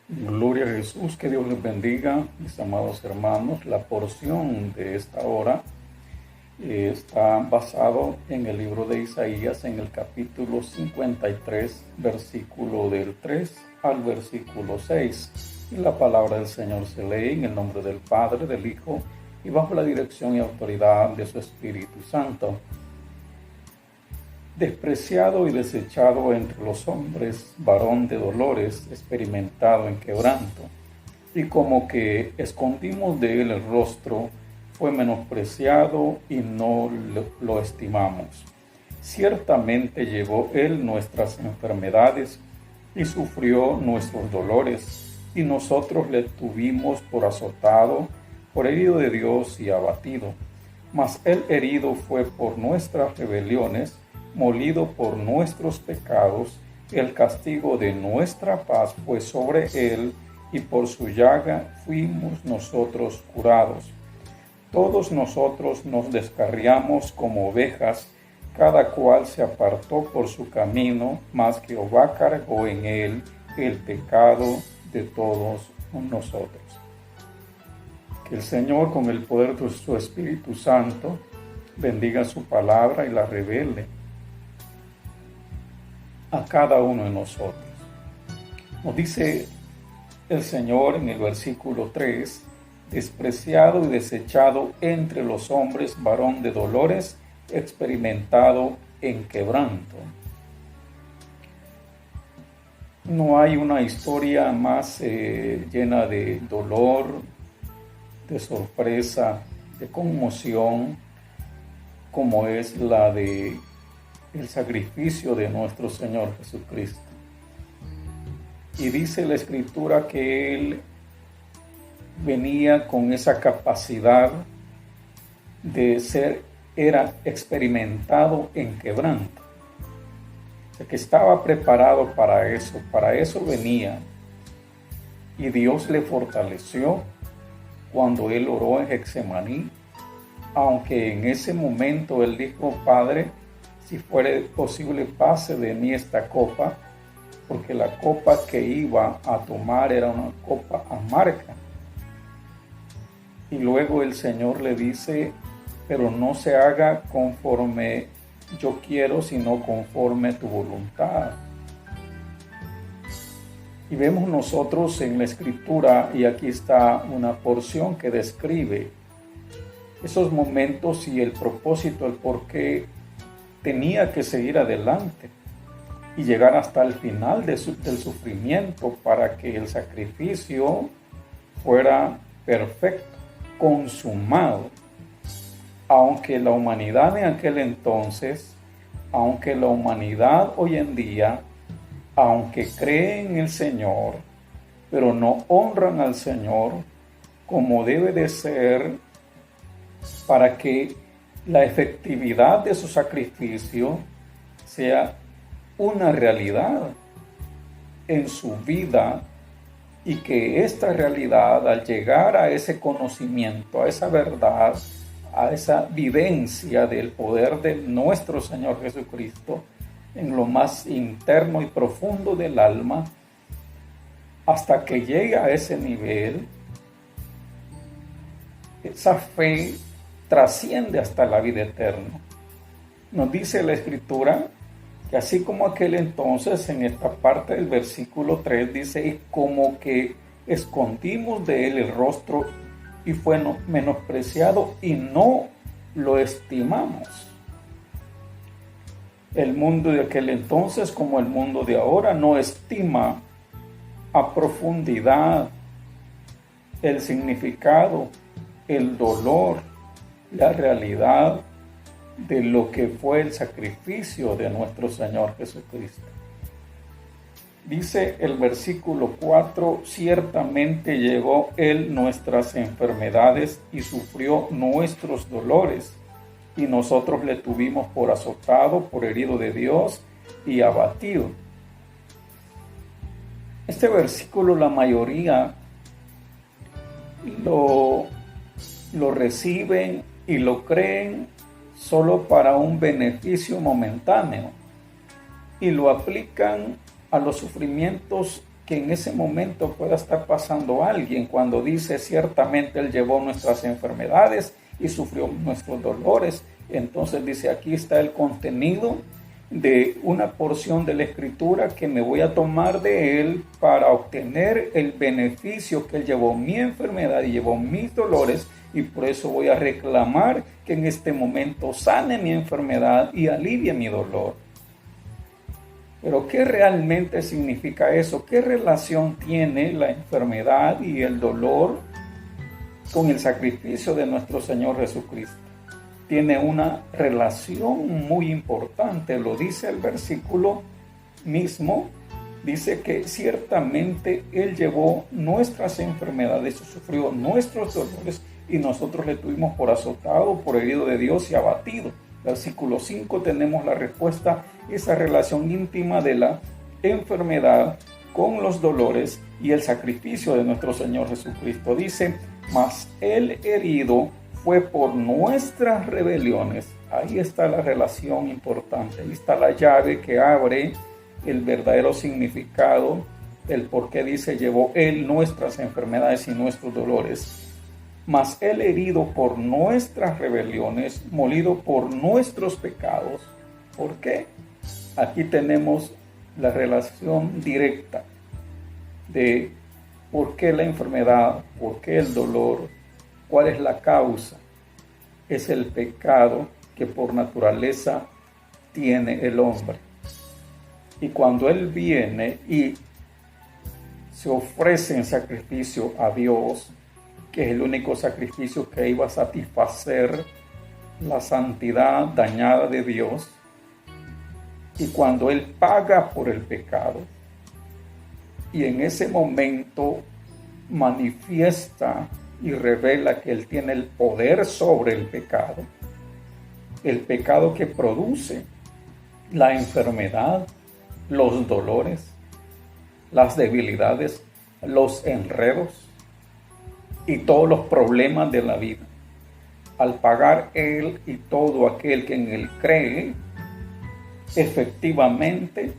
Gloria a Jesús, que Dios les bendiga, mis amados hermanos. La porción de esta hora está basado en el libro de Isaías, en el capítulo 53, versículo del 3 al versículo 6. Y la palabra del Señor se lee en el nombre del Padre, del Hijo, y bajo la dirección y autoridad de su Espíritu Santo. Despreciado y desechado entre los hombres, varón de dolores, experimentado en quebranto, y como que escondimos de él el rostro, fue menospreciado y no lo estimamos. Ciertamente llevó él nuestras enfermedades y sufrió nuestros dolores, y nosotros le tuvimos por azotado, por herido de Dios y abatido. Mas él herido fue por nuestras rebeliones, molido por nuestros pecados, el castigo de nuestra paz fue sobre él, y por su llaga fuimos nosotros curados. Todos nosotros nos descarriamos como ovejas, cada cual se apartó por su camino, mas Jehová cargó en él el pecado de todos nosotros. Que el Señor, con el poder de su Espíritu Santo, bendiga su palabra y la revele a cada uno de nosotros. Nos dice el Señor en el versículo 3, despreciado y desechado entre los hombres, varón de dolores, experimentado en quebranto. No hay una historia más llena de dolor, de sorpresa, de conmoción, como es la de el sacrificio de nuestro Señor Jesucristo. Y dice la Escritura que Él venía con esa capacidad de era experimentado en quebranto. O sea, que estaba preparado para eso venía. Y Dios le fortaleció cuando Él oró en Getsemaní, aunque en ese momento Él dijo: Padre, si fuere posible, pase de mí esta copa, porque la copa que iba a tomar era una copa amarga. Y luego el Señor le dice: pero no se haga conforme yo quiero, sino conforme tu voluntad. Y vemos nosotros en la Escritura, y aquí está una porción que describe esos momentos y el propósito, el por qué tenía que seguir adelante y llegar hasta el final del sufrimiento, para que el sacrificio fuera perfecto, consumado. Aunque la humanidad en aquel entonces, aunque la humanidad hoy en día, aunque creen en el Señor, pero no honran al Señor como debe de ser, para que la efectividad de su sacrificio sea una realidad en su vida, y que esta realidad, al llegar a ese conocimiento, a esa verdad, a esa vivencia del poder de nuestro Señor Jesucristo en lo más interno y profundo del alma, hasta que llegue a ese nivel, esa fe trasciende hasta la vida eterna. Nos dice la Escritura que así como aquel entonces, en esta parte del versículo 3 dice: y como que escondimos de él el rostro, y fue menospreciado y no lo estimamos. El mundo de aquel entonces, como el mundo de ahora, no estima a profundidad el significado, el dolor, la realidad de lo que fue el sacrificio de nuestro Señor Jesucristo. Dice el versículo 4: ciertamente llevó él nuestras enfermedades y sufrió nuestros dolores, y nosotros le tuvimos por azotado, por herido de Dios y abatido. Este versículo la mayoría lo reciben y lo creen solo para un beneficio momentáneo, y lo aplican a los sufrimientos que en ese momento pueda estar pasando alguien cuando dice ciertamente Él llevó nuestras enfermedades y sufrió nuestros dolores. Entonces dice, aquí está el contenido de una porción de la Escritura que me voy a tomar de Él para obtener el beneficio que Él llevó mi enfermedad y llevó mis dolores, y por eso voy a reclamar que en este momento sane mi enfermedad y alivie mi dolor. Pero ¿qué realmente significa eso? ¿Qué relación tiene la enfermedad y el dolor con el sacrificio de nuestro Señor Jesucristo? Tiene una relación muy importante, lo dice el versículo mismo, dice que ciertamente Él llevó nuestras enfermedades, sufrió nuestros dolores y nosotros le tuvimos por azotado, por herido de Dios y abatido. Versículo 5 tenemos la respuesta, esa relación íntima de la enfermedad con los dolores y el sacrificio de nuestro Señor Jesucristo. Dice, mas el herido fue por nuestras rebeliones. Ahí está la relación importante, ahí está la llave que abre el verdadero significado, el por qué dice, llevó Él nuestras enfermedades y nuestros dolores. Mas Él herido por nuestras rebeliones, molido por nuestros pecados. ¿Por qué? Aquí tenemos la relación directa de por qué la enfermedad, por qué el dolor, cuál es la causa. Es el pecado que por naturaleza tiene el hombre. Y cuando Él viene y se ofrece en sacrificio a Dios, que es el único sacrificio que iba a satisfacer la santidad dañada de Dios, y cuando Él paga por el pecado, y en ese momento manifiesta y revela que Él tiene el poder sobre el pecado que produce la enfermedad, los dolores, las debilidades, los enredos y todos los problemas de la vida. Al pagar Él y todo aquel que en Él cree, efectivamente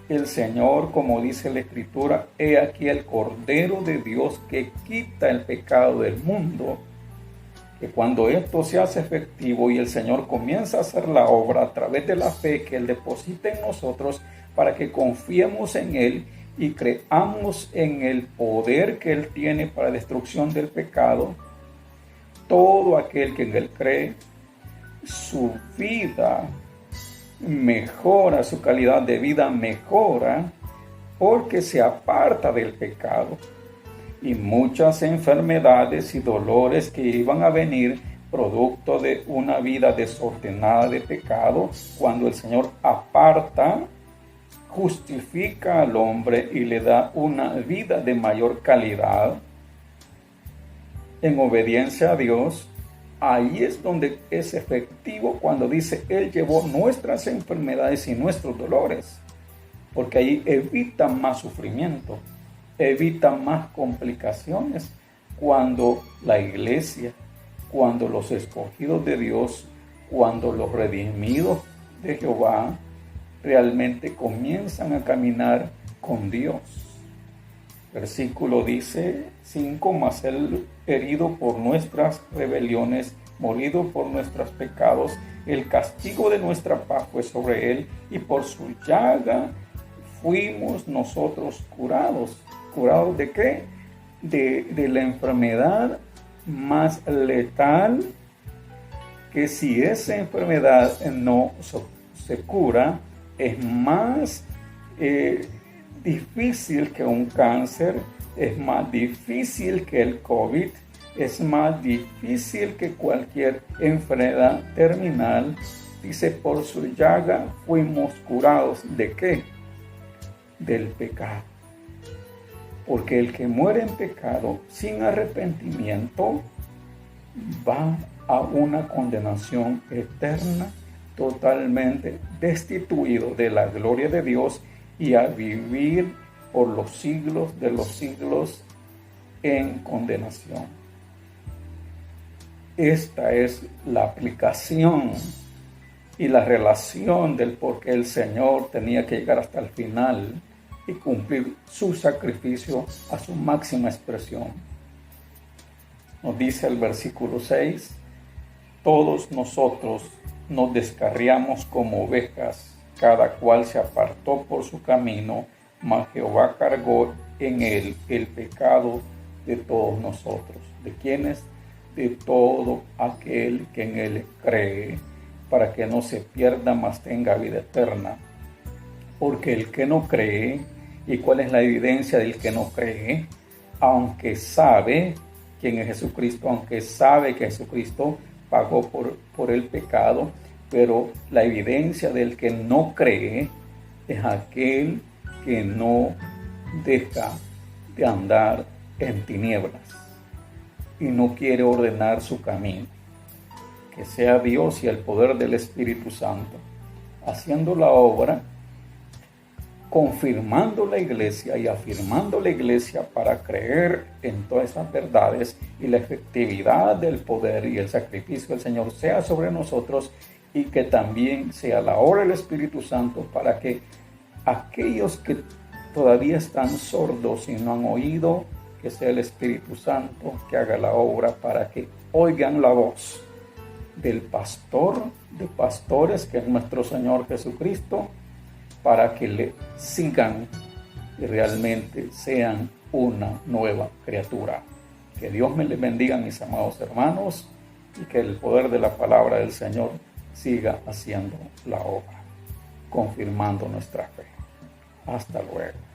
el Señor, como dice la Escritura, he aquí el Cordero de Dios que quita el pecado del mundo, que cuando esto se hace efectivo y el Señor comienza a hacer la obra a través de la fe que Él deposita en nosotros, para que confiemos en Él y creamos en el poder que Él tiene para destrucción del pecado, todo aquel que en Él cree, su vida mejora, su calidad de vida mejora, porque se aparta del pecado. Y muchas enfermedades y dolores que iban a venir producto de una vida desordenada de pecado, cuando el Señor aparta, justifica al hombre y le da una vida de mayor calidad en obediencia a Dios, ahí es donde es efectivo cuando dice Él llevó nuestras enfermedades y nuestros dolores, porque ahí evita más sufrimiento, evita más complicaciones cuando la iglesia, cuando los escogidos de Dios, cuando los redimidos de Jehová realmente comienzan a caminar con Dios. Versículo dice 5, mas Él herido por nuestras rebeliones, molido por nuestros pecados, el castigo de nuestra paz fue sobre Él, y por su llaga fuimos nosotros curados. ¿Curados de qué? De la enfermedad más letal, que si esa enfermedad no se cura, es más difícil que un cáncer, es más difícil que el COVID, es más difícil que cualquier enfermedad terminal. Dice, por su llaga fuimos curados. ¿De qué? Del pecado. Porque el que muere en pecado sin arrepentimiento va a una condenación eterna, totalmente destituido de la gloria de Dios y a vivir por los siglos de los siglos en condenación. Esta es la aplicación y la relación del por qué el Señor tenía que llegar hasta el final y cumplir su sacrificio a su máxima expresión. Nos dice el versículo 6, todos nosotros nos descarriamos como ovejas, cada cual se apartó por su camino, mas Jehová cargó en él el pecado de todos nosotros. ¿De quiénes? De todo aquel que en él cree, para que no se pierda, mas tenga vida eterna. Porque el que no cree, ¿y cuál es la evidencia del que no cree? Aunque sabe quién es Jesucristo, aunque sabe que Jesucristo pagó por el pecado, pero la evidencia del que no cree es aquel que no deja de andar en tinieblas y no quiere ordenar su camino. Que sea Dios y el poder del Espíritu Santo haciendo la obra, confirmando la iglesia y afirmando la iglesia para creer en todas esas verdades, y la efectividad del poder y el sacrificio del Señor sea sobre nosotros, y que también sea la obra del Espíritu Santo para que aquellos que todavía están sordos y no han oído, que sea el Espíritu Santo que haga la obra para que oigan la voz del pastor de pastores, que es nuestro Señor Jesucristo, para que le sigan y realmente sean una nueva criatura. Que Dios me les bendiga, mis amados hermanos, y que el poder de la palabra del Señor siga haciendo la obra, confirmando nuestra fe. Hasta luego.